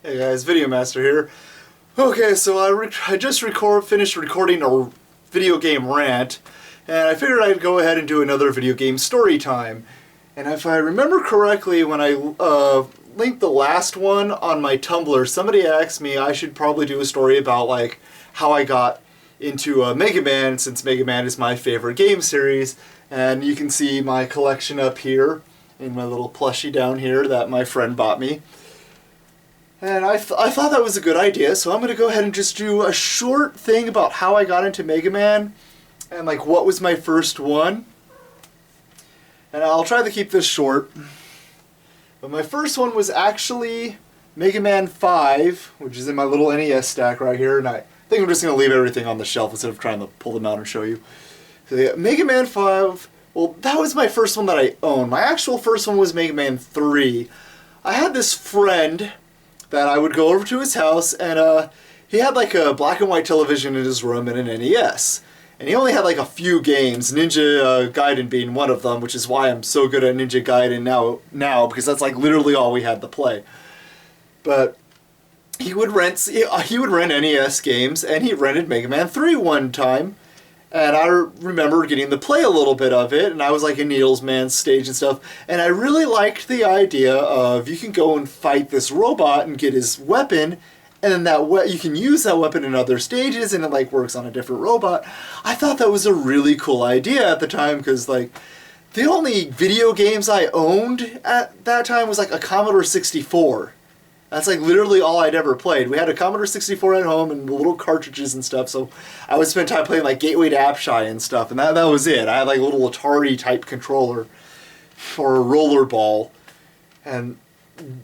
Hey guys, Video Master here. Okay, so I just finished recording a video game rant, and I figured I'd go ahead and do another video game story time. And if I remember correctly, when I linked the last one on my Tumblr, somebody asked me I should probably do a story about like how I got into MegaMan, since MegaMan is my favorite game series. And you can see my collection up here in my little plushie down here that my friend bought me. And I thought that was a good idea, so I'm going to go ahead and just do a short thing about how I got into MegaMan and like what was my first one. And I'll try to keep this short. But my first one was actually MegaMan 5, which is in my little NES stack right here, and I think I'm just going to leave everything on the shelf instead of trying to pull them out and show you. So yeah, MegaMan 5, well, that was my first one that I owned. My actual first one was MegaMan 3. I had this friend that I would go over to his house, and he had like a black and white television in his room and an NES. And he only had like a few games, Ninja Gaiden being one of them, which is why I'm so good at Ninja Gaiden now because that's like literally all we had to play. But he would rent NES games, and he rented Mega Man 3 one time. And I remember getting to play a little bit of it, and I was like in Needles Man's stage and stuff, and I really liked the idea of you can go and fight this robot and get his weapon, and then you can use that weapon in other stages, and it like works on a different robot. I thought that was a really cool idea at the time, because like the only video games I owned at that time was like a Commodore 64. That's like literally all I'd ever played. We had a Commodore 64 at home and the little cartridges and stuff, so I would spend time playing like Gateway to Apshai and stuff, and that was it. I had like a little Atari type controller for a rollerball, and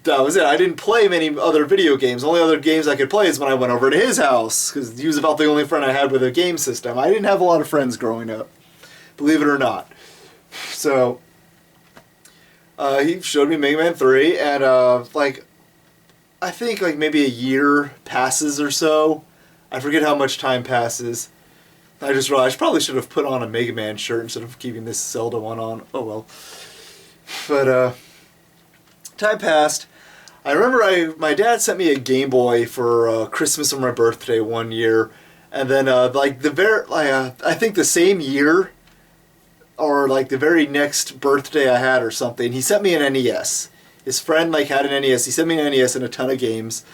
that was it. I didn't play many other video games. The only other games I could play is when I went over to his house, because he was about the only friend I had with a game system. I didn't have a lot of friends growing up, believe it or not. So he showed me Mega Man 3, and like I think like maybe a year passes or so. I forget how much time passes. I just realized I probably should have put on a Mega Man shirt instead of keeping this Zelda one on. Oh well. But time passed. I remember my dad sent me a Game Boy for Christmas or my birthday one year, and then like I think the same year, or like the very next birthday I had or something, he sent me an NES. His friend like had an NES. He sent me an NES and a ton of games.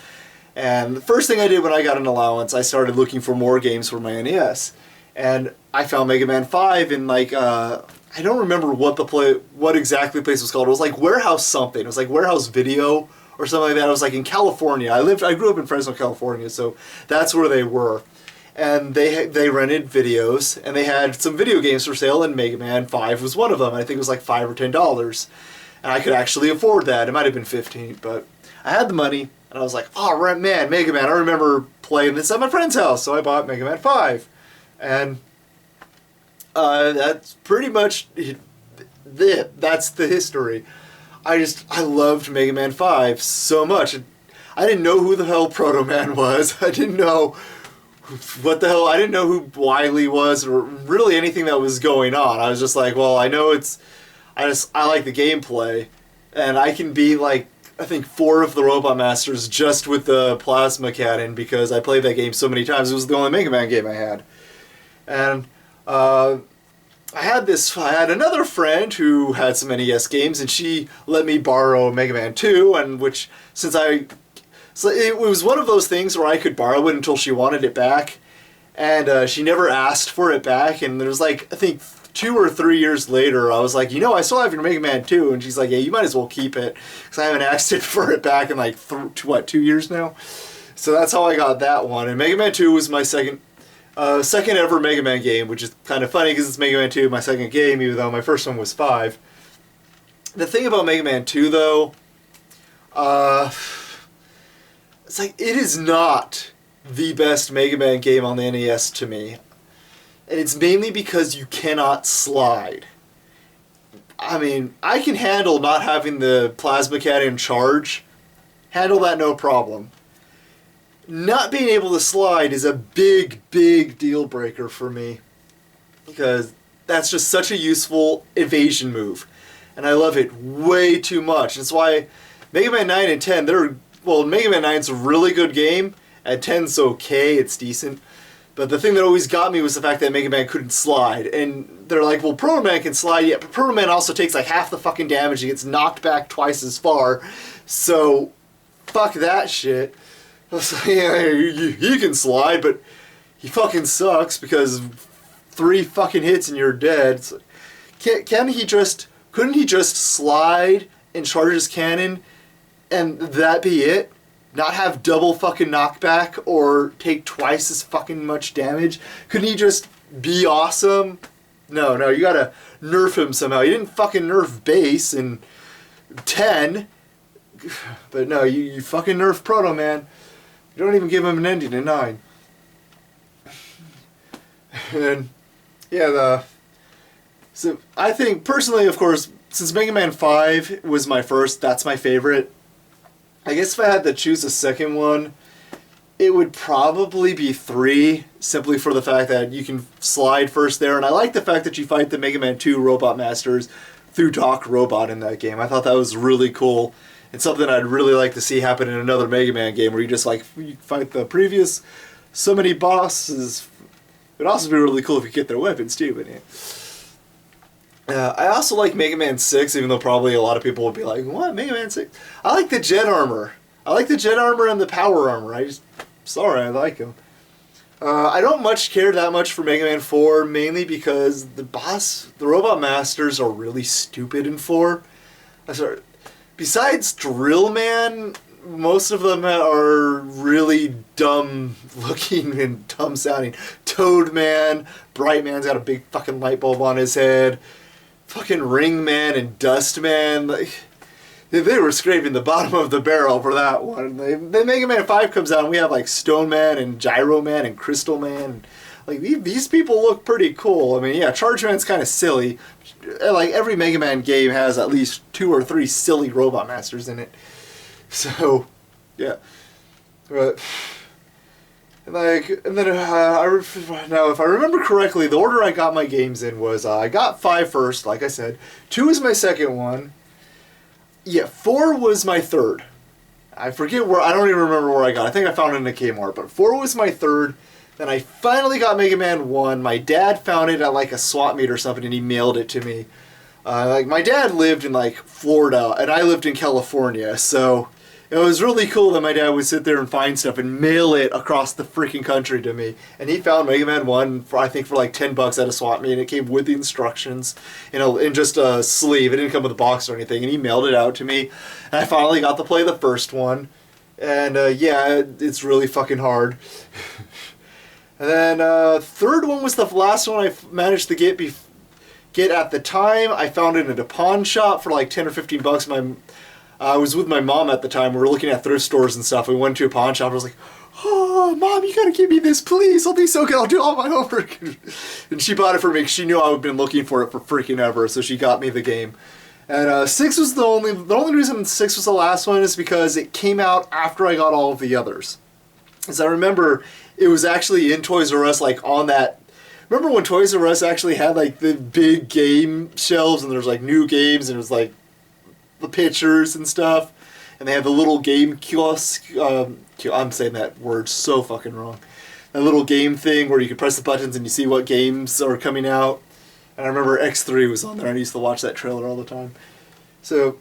And the first thing I did when I got an allowance, I started looking for more games for my NES. And I found Mega Man 5 in like I don't remember what exactly the place was called. It was like Warehouse something. It was like Warehouse Video or something like that. It was like in California. I grew up in Fresno, California, so that's where they were. And they rented videos, and they had some video games for sale, and Mega Man 5 was one of them. I think it was like $5 or $10. And I could actually afford that. It might have been $15, but I had the money, and I was like, oh, man, Mega Man. I remember playing this at my friend's house, so I bought Mega Man 5. And that's pretty much that's the history. I loved Mega Man 5 so much. I didn't know who the hell Proto Man was. I didn't know what the hell. I didn't know who Wily was, or really anything that was going on. I was just like, well, I know I like the gameplay, and I can beat like I think 4 of the Robot Masters just with the Plasma Cannon because I played that game so many times. It was the only Mega Man game I had. And I had another friend who had some NES games, and she let me borrow Mega Man 2, and so it was one of those things where I could borrow it until she wanted it back, and she never asked for it back, and there was like I think 2 or 3 years later, I was like, I still have your Mega Man 2, and she's like, yeah, you might as well keep it, because I haven't asked it for it back in like 2 years now. So that's how I got that one, and Mega Man 2 was my second ever Mega Man game, which is kind of funny because it's Mega Man 2, my second game, even though my first one was 5. The thing about Mega Man 2, though, it's like it is not the best Mega Man game on the NES to me. And it's mainly because you cannot slide. I mean, I can handle not having the Plasma Cannon charge. Handle that no problem. Not being able to slide is a big, big deal breaker for me. Because that's just such a useful evasion move. And I love it way too much. That's why Mega Man 9 and 10, they're well, Mega Man 9's a really good game. At 10's okay, it's decent. But the thing that always got me was the fact that Mega Man couldn't slide. And they're like, well, Proto Man can slide, yeah, but Proto Man also takes like half the fucking damage. He gets knocked back twice as far. So, fuck that shit. I was like, yeah, he can slide, but he fucking sucks because 3 fucking hits and you're dead. It's like, couldn't he just slide and charge his cannon and that be it? Not have double fucking knockback or take twice as fucking much damage? Couldn't he just be awesome? No, you gotta nerf him somehow. You didn't fucking nerf base in 10, but no, you fucking nerf Proto Man. You don't even give him an ending in 9. And yeah, so I think personally, of course, since Mega Man 5 was my first, that's my favorite. I guess if I had to choose a second one, it would probably be 3, simply for the fact that you can slide first there, and I like the fact that you fight the Mega Man 2 Robot Masters through Doc Robot in that game. I thought that was really cool, and something I'd really like to see happen in another Mega Man game, where you just like you fight the previous so many bosses. It would also be really cool if you get their weapons too, but yeah. I also like Mega Man 6, even though probably a lot of people would be like, what, Mega Man 6? I like the Jet Armor. I like the Jet Armor and the Power Armor. I like them. I don't care that much for Mega Man 4, mainly because the Robot Masters are really stupid in 4. Besides Drill Man, most of them are really dumb looking and dumb sounding. Toad Man, Bright Man's got a big fucking light bulb on his head. Fucking Ring Man and Dust Man, like, they were scraping the bottom of the barrel for that one. Then Mega Man 5 comes out and we have like Stone Man and Gyro Man and Crystal Man. Like, these people look pretty cool. I mean, yeah, Charge Man's kind of silly. Like, every Mega Man game has at least 2 or 3 silly Robot Masters in it. So, yeah. But, now, if I remember correctly, the order I got my games in was, I got 5 first, like I said. 2 is my second one. Yeah, 4 was my third. I forget where, I don't even remember where I got it. I think I found it in a Kmart, but 4 was my third. Then I finally got Mega Man 1. My dad found it at like a swap meet or something and he mailed it to me. Like, my dad lived in like Florida and I lived in California, so it was really cool that my dad would sit there and find stuff and mail it across the freaking country to me. And he found Mega Man 1 for, I think, for like $10 at a swap meet, and it came with the instructions, in just a sleeve. It didn't come with a box or anything, and he mailed it out to me. And I finally got to play the first one. And yeah, it's really fucking hard. And then third one was the last one I managed to get at the time. I found it at a pawn shop for like 10 or 15 bucks. I was with my mom at the time. We were looking at thrift stores and stuff. We went to a pawn shop. I was like, oh, Mom, you gotta give me this, please. I'll be so good. I'll do all my homework. And she bought it for me because she knew I had been looking for it for freaking ever, so she got me the game. And 6 was the only reason 6 was the last one is because it came out after I got all of the others. As I remember, it was actually in Toys R Us, like on that. Remember when Toys R Us actually had like the big game shelves and there's like new games and it was like the pictures and stuff, and they have the little game kiosk. I'm saying that word so fucking wrong. A little game thing where you can press the buttons and you see what games are coming out. And I remember X3 was on there. I used to watch that trailer all the time. So,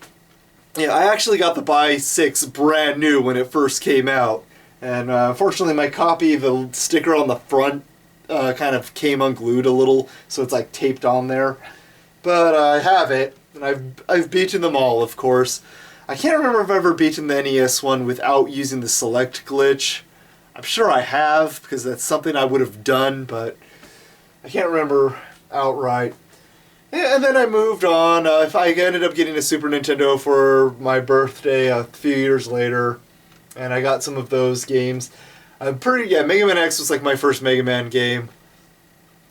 yeah, I actually got to buy 6 brand new when it first came out. And unfortunately, my copy, the sticker on the front kind of came unglued a little, so it's like taped on there. But I have it. And I've beaten them all, of course. I can't remember if I've ever beaten the NES one without using the select glitch. I'm sure I have, because that's something I would have done, but I can't remember outright. And then I moved on. I ended up getting a Super Nintendo for my birthday a few years later, and I got some of those games. Mega Man X was like my first Mega Man game.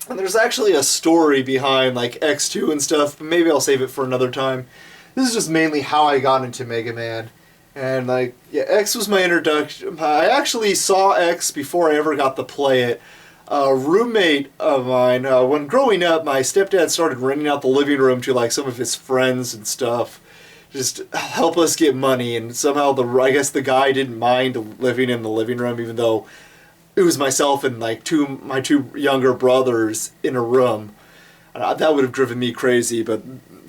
And there's actually a story behind like X2 and stuff, but maybe I'll save it for another time. This is just mainly how I got into Mega Man. And like, yeah, X was my introduction. I actually saw X before I ever got to play it. A roommate of mine, when growing up, my stepdad started renting out the living room to like some of his friends and stuff just help us get money. And somehow I guess the guy didn't mind living in the living room, even though it was myself and like my two younger brothers in a room. That would have driven me crazy, but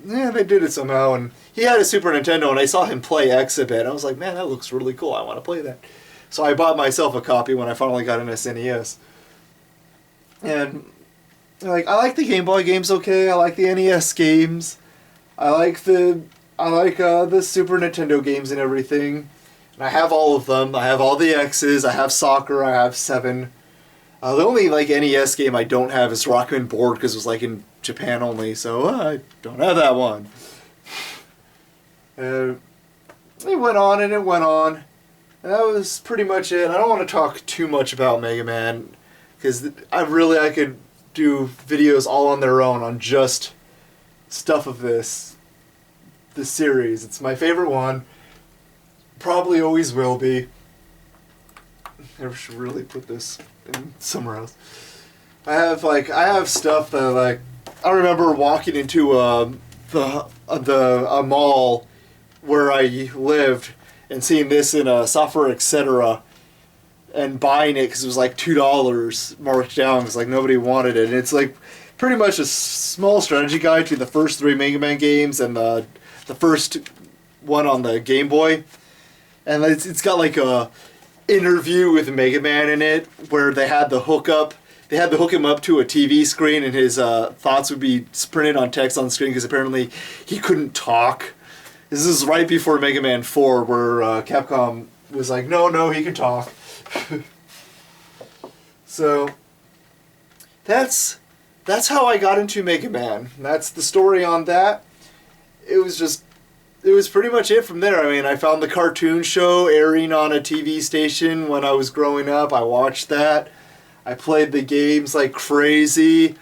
yeah, they did it somehow. And he had a Super Nintendo, and I saw him play Exhibit. I was like, man, that looks really cool. I want to play that. So I bought myself a copy when I finally got an SNES. And like, I like the Game Boy games okay. I like the NES games. I like the Super Nintendo games and everything. And I have all of them. I have all the X's. I have Soccer. I have 7. The only like NES game I don't have is Rockman Board because it was like in Japan only, so I don't have that one. It went on and it went on. And that was pretty much it. I don't want to talk too much about Mega Man because I could do videos all on their own on just stuff of this series. It's my favorite one. Probably always will be. I should really put this in somewhere else. I have stuff that like I remember walking into a mall where I lived and seeing this in a software etc. and buying it because it was like $2 marked down because like nobody wanted it. And it's like pretty much a small strategy guide to the first 3 Mega Man games and the first one on the Game Boy. And it's got like a interview with Mega Man in it where they had to hook him up to a TV screen and his thoughts would be printed on text on the screen because apparently he couldn't talk. This is right before Mega Man 4 where Capcom was like, no, he can talk. So that's how I got into Mega Man. That's the story on that. It was pretty much it from there. I mean, I found the cartoon show airing on a TV station when I was growing up. I watched that. I played the games like crazy.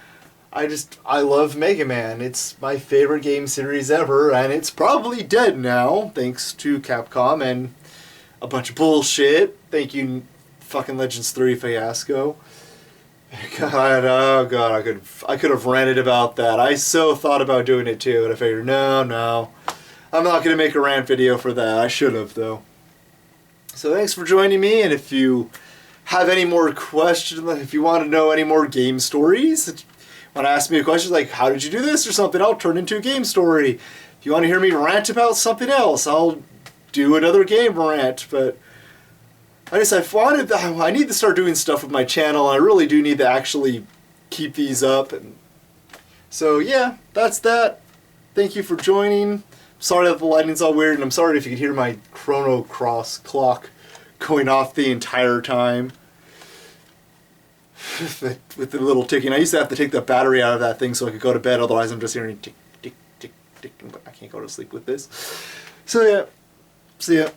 I love Mega Man. It's my favorite game series ever, and it's probably dead now, thanks to Capcom and a bunch of bullshit. Thank you, fucking Legends 3 fiasco. God, oh god, I could have ranted about that. I so thought about doing it too, and I figured, no. I'm not going to make a rant video for that. I should have, though. So thanks for joining me, and if you have any more questions, if you want to know any more game stories, want to ask me a question like, how did you do this or something, I'll turn into a game story. If you want to hear me rant about something else, I'll do another game rant, but I need to start doing stuff with my channel, and I really do need to actually keep these up. And so, yeah, that's that. Thank you for joining. Sorry that the lighting's all weird, and I'm sorry if you could hear my Chrono Cross clock going off the entire time. With the little ticking. I used to have to take the battery out of that thing so I could go to bed, otherwise I'm just hearing tick, tick, tick, tick, but I can't go to sleep with this. So yeah, see ya.